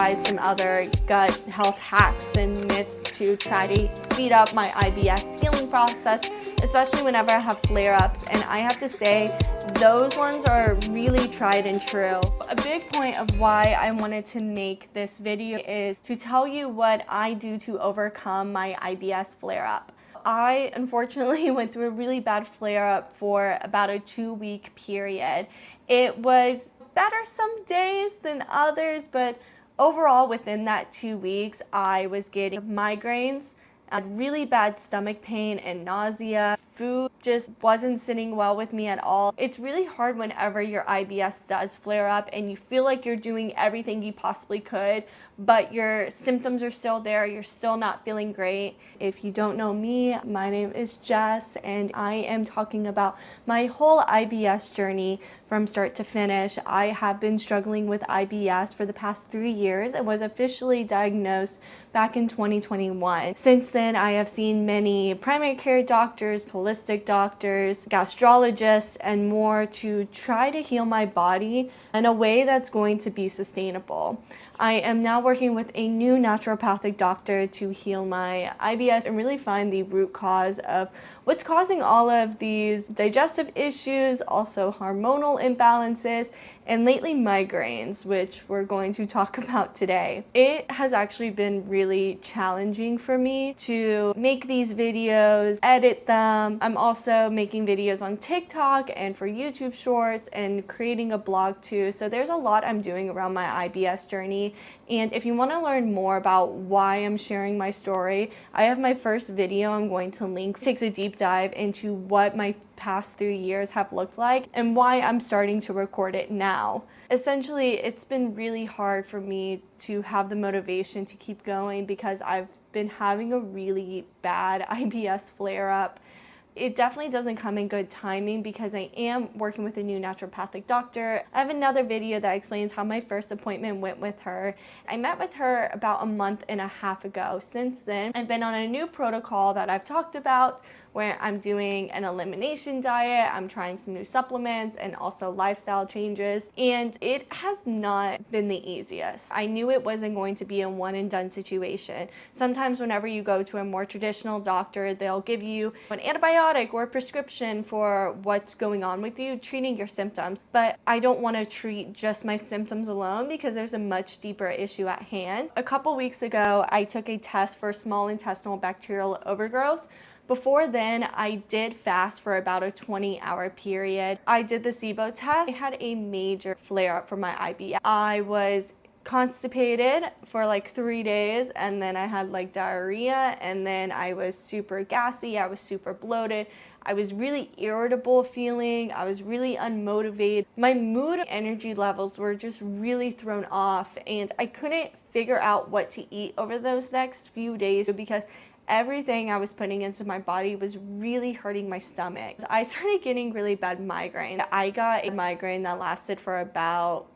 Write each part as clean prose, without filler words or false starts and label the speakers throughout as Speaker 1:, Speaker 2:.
Speaker 1: provide some other gut health hacks and myths to try to speed up my IBS healing process, especially whenever I have flare-ups. And I have to say, those ones are really tried and true. A big point of why I wanted to make this video is to tell you what I do to overcome my IBS flare-up. I unfortunately went through a really bad flare-up for about a 2-week period. It was better some days than others, but overall within that 2 weeks, I was getting migraines, had really bad stomach pain and nausea. Food just wasn't sitting well with me at all. It's really hard whenever your IBS does flare up and you feel like you're doing everything you possibly could, but your symptoms are still there. You're still not feeling great. If you don't know me, my name is Jess, and I am talking about my whole IBS journey from start to finish. I have been struggling with IBS for the past 3 years. I was officially diagnosed back in 2021. Since then, I have seen many primary care doctors, holistic doctors, gastrologists, and more to try to heal my body in a way that's going to be sustainable. I am now working with a new naturopathic doctor to heal my IBS and really find the root cause of what's causing all of these digestive issues, also hormonal imbalances, and lately migraines, which we're going to talk about today. It has actually been really challenging for me to make these videos, edit them. I'm also making videos on TikTok and for YouTube Shorts and creating a blog too. So there's a lot I'm doing around my IBS journey. And if you want to learn more about why I'm sharing my story, I have my first video I'm going to link. It takes a deep dive into what my past 3 years have looked like and why I'm starting to record it now. Essentially, it's been really hard for me to have the motivation to keep going because I've been having a really bad IBS flare-up. It definitely doesn't come in good timing because I am working with a new naturopathic doctor. I have another video that explains how my first appointment went with her. I met with her about a month and a half ago. Since then, I've been on a new protocol that I've talked about where I'm doing an elimination diet, I'm trying some new supplements and also lifestyle changes, and it has not been the easiest. I knew it wasn't going to be a one and done situation. Sometimes whenever you go to a more traditional doctor, they'll give you an antibiotic or a prescription for what's going on with you, treating your symptoms. But I don't want to treat just my symptoms alone because there's a much deeper issue at hand. A couple weeks ago, I took a test for small intestinal bacterial overgrowth. Before then, I did fast for about a 20-hour period. I did the SIBO test. I had a major flare-up for my IBS. I was constipated for like 3 days, and then I had like diarrhea, and then I was super gassy, I was super bloated, I was really irritable feeling, I was really unmotivated. My mood and energy levels were just really thrown off, and I couldn't figure out what to eat over those next few days because everything I was putting into my body was really hurting my stomach. I started getting really bad migraine. I got a migraine that lasted for about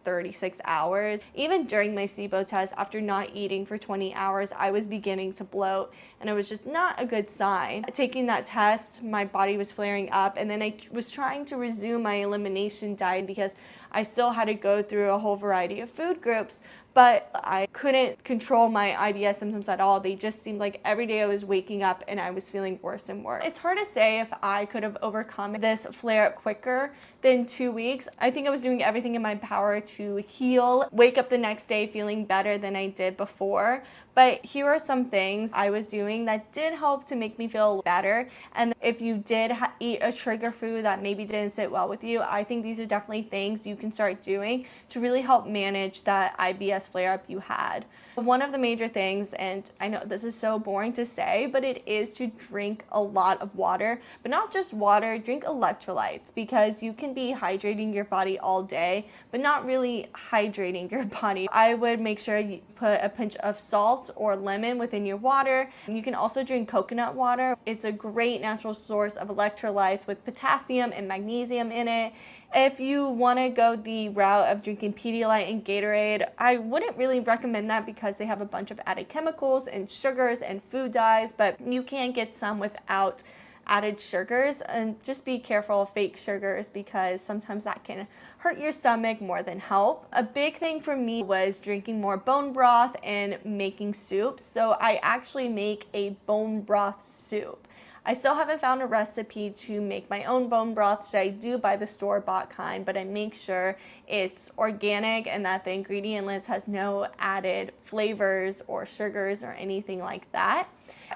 Speaker 1: 36 hours. Even during my SIBO test, after not eating for 20 hours, I was beginning to bloat, and it was just not a good sign. Taking that test, my body was flaring up, and then I was trying to resume my elimination diet because I still had to go through a whole variety of food groups, but I couldn't control my IBS symptoms at all. They just seemed like every day I was waking up and I was feeling worse and worse. It's hard to say if I could have overcome this flare quicker than 2 weeks. I think I was doing everything in my power to heal, wake up the next day feeling better than I did before. But here are some things I was doing that did help to make me feel better. And if you did eat a trigger food that maybe didn't sit well with you, I think these are definitely things you can start doing to really help manage that IBS flare-up you had. One of the major things, and I know this is so boring to say, but it is to drink a lot of water, but not just water, drink electrolytes, because you can be hydrating your body all day, but not really hydrating your body. I would make sure you put a pinch of salt or lemon within your water. You can also drink coconut water. It's a great natural source of electrolytes with potassium and magnesium in it. If you want to go the route of drinking Pedialyte and Gatorade, I wouldn't really recommend that because they have a bunch of added chemicals and sugars and food dyes, but you can get some without added sugars, and just be careful of fake sugars because sometimes that can hurt your stomach more than help. A big thing for me was drinking more bone broth and making soups. So I actually make a bone broth soup. I still haven't found a recipe to make my own bone broth, so I do buy the store-bought kind, but I make sure it's organic and that the ingredient list has no added flavors or sugars or anything like that.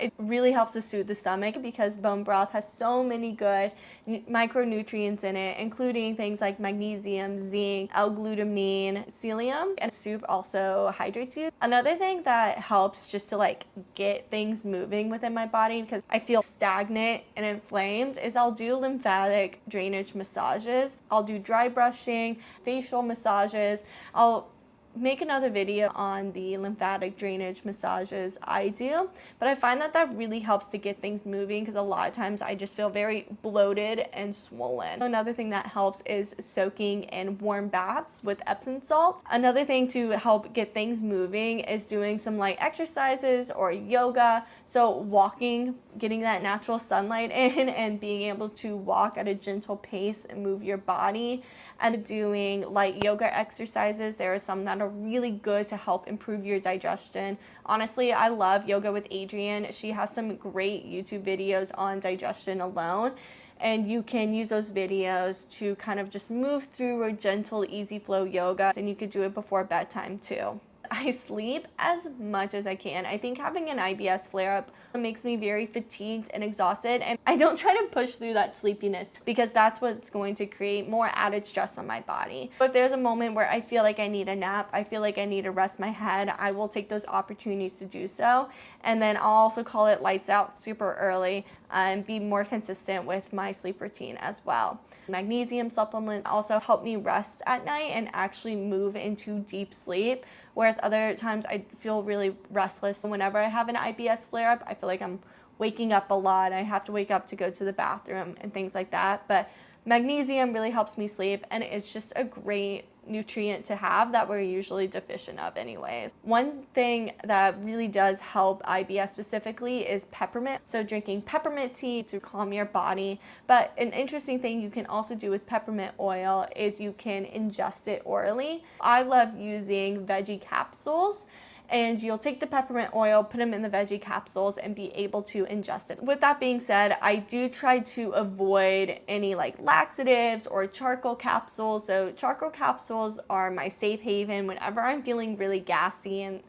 Speaker 1: It really helps to soothe the stomach because bone broth has so many good micronutrients in it, including things like magnesium, zinc, L-glutamine, psyllium, and soup also hydrates you. Another thing that helps just to like get things moving within my body because I feel stagnant and inflamed is I'll do lymphatic drainage massages. I'll do dry brushing, facial massages. I'll make another video on the lymphatic drainage massages I do, but I find that that really helps to get things moving because a lot of times I just feel very bloated and swollen. Another thing that helps is soaking in warm baths with Epsom salt. Another thing to help get things moving is doing some light exercises or yoga. So walking, getting that natural sunlight in and being able to walk at a gentle pace and move your body, and doing light yoga exercises. There are some that are really good to help improve your digestion. Honestly, I love Yoga with Adrienne. She has some great YouTube videos on digestion alone, and you can use those videos to kind of just move through a gentle, easy flow yoga, and you could do it before bedtime too. I sleep as much as I can. I think having an IBS flare-up makes me very fatigued and exhausted, and I don't try to push through that sleepiness because that's what's going to create more added stress on my body. But if there's a moment where I feel like I need a nap, I feel like I need to rest my head, I will take those opportunities to do so. And then I'll also call it lights out super early and be more consistent with my sleep routine as well. Magnesium supplements also help me rest at night and actually move into deep sleep, whereas other times I feel really restless. Whenever I have an IBS flare-up, I feel like I'm waking up a lot. I have to wake up to go to the bathroom and things like that. But magnesium really helps me sleep, and it's just a great nutrient to have that we're usually deficient of anyways. One thing that really does help IBS specifically is peppermint. So drinking peppermint tea to calm your body. But an interesting thing you can also do with peppermint oil is you can ingest it orally. I love using veggie capsules. And you'll take the peppermint oil, put them in the veggie capsules, and be able to ingest it. With that being said, I do try to avoid any like laxatives or charcoal capsules. So charcoal capsules are my safe haven whenever I'm feeling really gassy, and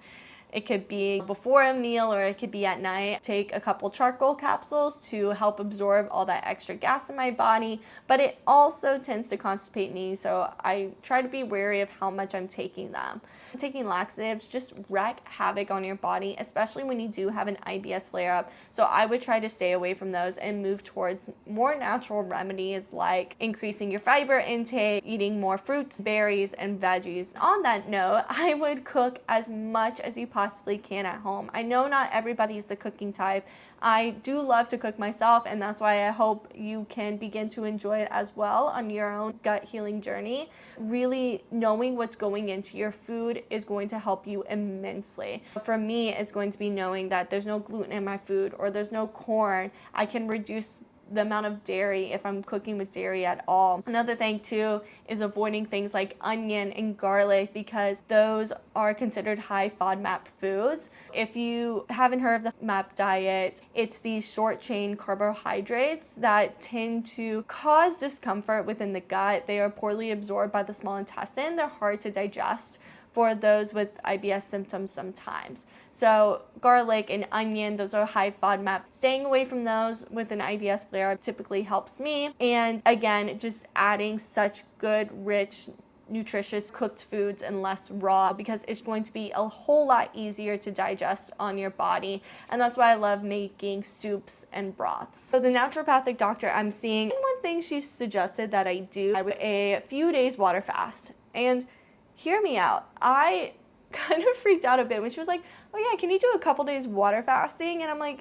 Speaker 1: it could be before a meal or it could be at night. Take a couple charcoal capsules to help absorb all that extra gas in my body, but it also tends to constipate me, so I try to be wary of how much I'm taking them. Taking laxatives just wreak havoc on your body, especially when you do have an IBS flare-up. So I would try to stay away from those and move towards more natural remedies like increasing your fiber intake, eating more fruits, berries, and veggies. On that note, I would cook as much as you possibly can at home. I know not everybody's the cooking type. I do love to cook myself, and that's why I hope you can begin to enjoy it as well on your own gut healing journey. Really knowing what's going into your food is going to help you immensely. For me, it's going to be knowing that there's no gluten in my food or there's no corn. I can reduce the amount of dairy if I'm cooking with dairy at all. Another thing too is avoiding things like onion and garlic because those are considered high FODMAP foods. If you haven't heard of the MAP diet, it's these short chain carbohydrates that tend to cause discomfort within the gut. They are poorly absorbed by the small intestine. They're hard to digest for those with IBS symptoms sometimes. So garlic and onion, those are high FODMAP. Staying away from those with an IBS flare typically helps me. And again, just adding such good, rich, nutritious cooked foods and less raw, because it's going to be a whole lot easier to digest on your body. And that's why I love making soups and broths. So the naturopathic doctor I'm seeing, one thing she suggested that I do a few days water fast. And hear me out. I kind of freaked out a bit when she was like, oh yeah, can you do a couple days water fasting? And I'm like,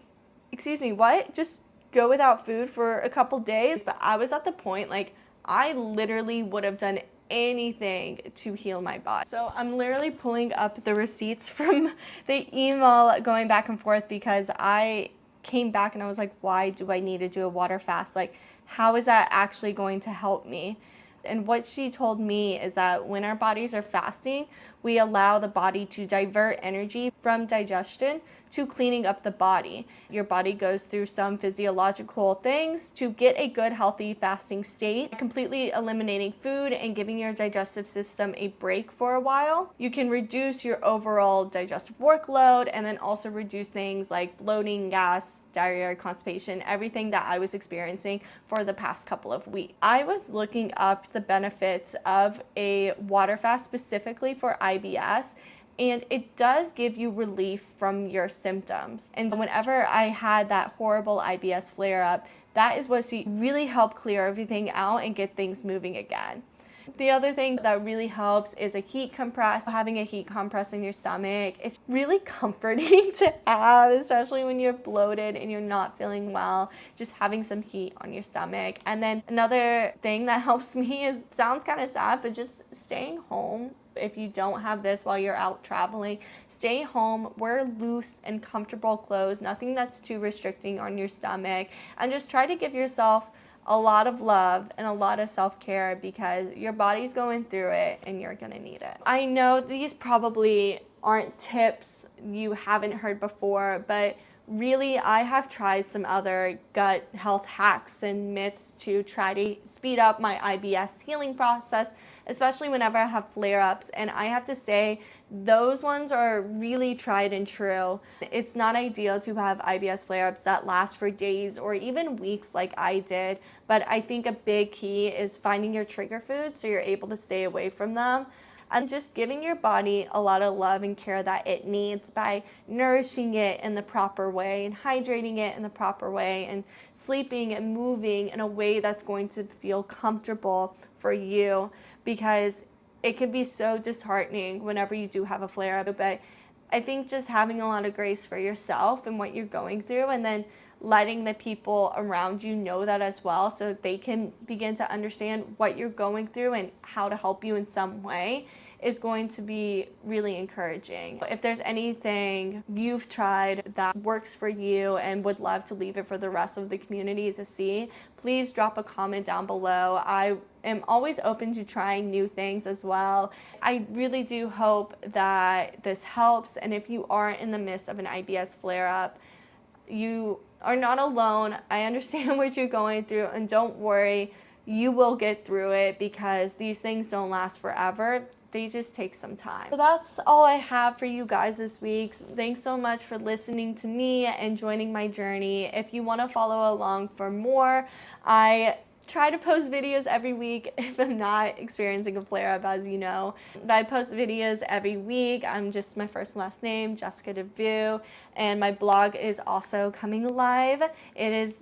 Speaker 1: excuse me, what? Just go without food for a couple days? But I was at the point, like, I literally would have done anything to heal my body. So I'm literally pulling up the receipts from the email going back and forth because I came back and I was like, why do I need to do a water fast? Like, how is that actually going to help me? And what she told me is that when our bodies are fasting, we allow the body to divert energy from digestion to cleaning up the body. Your body goes through some physiological things to get a good, healthy fasting state, completely eliminating food and giving your digestive system a break for a while. You can reduce your overall digestive workload and then also reduce things like bloating, gas, diarrhea, constipation, everything that I was experiencing for the past couple of weeks. I was looking up the benefits of a water fast specifically for IBS, and it does give you relief from your symptoms. And whenever I had that horrible IBS flare up, that is what really helped clear everything out and get things moving again. The other thing that really helps is a heat compress. Having a heat compress in your stomach, it's really comforting to have, especially when you're bloated and you're not feeling well, just having some heat on your stomach. And then another thing that helps me is, sounds kind of sad, but just staying home. If you don't have this while you're out traveling, stay home, wear loose and comfortable clothes, nothing that's too restricting on your stomach, and just try to give yourself a lot of love and a lot of self-care because your body's going through it and you're gonna need it. I know these probably aren't tips you haven't heard before, but really I have tried some other gut health hacks and myths to try to speed up my IBS healing process, especially whenever I have flare-ups. And I have to say, those ones are really tried and true. It's not ideal to have IBS flare-ups that last for days or even weeks like I did, but I think a big key is finding your trigger foods so you're able to stay away from them. And just giving your body a lot of love and care that it needs by nourishing it in the proper way and hydrating it in the proper way and sleeping and moving in a way that's going to feel comfortable for you, because it can be so disheartening whenever you do have a flare-up. But I think just having a lot of grace for yourself and what you're going through, and then letting the people around you know that as well, so they can begin to understand what you're going through and how to help you in some way, is going to be really encouraging. If there's anything you've tried that works for you and would love to leave it for the rest of the community to see, please drop a comment down below. I am always open to trying new things as well. I really do hope that this helps, and if you are in the midst of an IBS flare-up, you are not alone. I understand what you're going through, and don't worry, you will get through it because these things don't last forever. They just take some time. So that's all I have for you guys this week. Thanks so much for listening to me and joining my journey. If you want to follow along for more, I try to post videos every week if I'm not experiencing a flare-up, as you know. But I post videos every week. I'm just my first and last name, Jessica DeVue, and my blog is also coming live.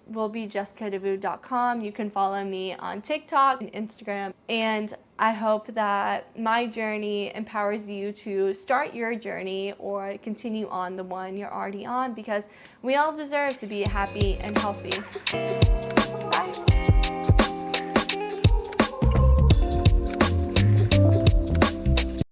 Speaker 1: Will be jessicadevue.com. You can follow me on TikTok and Instagram, and I hope that my journey empowers you to start your journey or continue on the one you're already on, because we all deserve to be happy and healthy. Bye.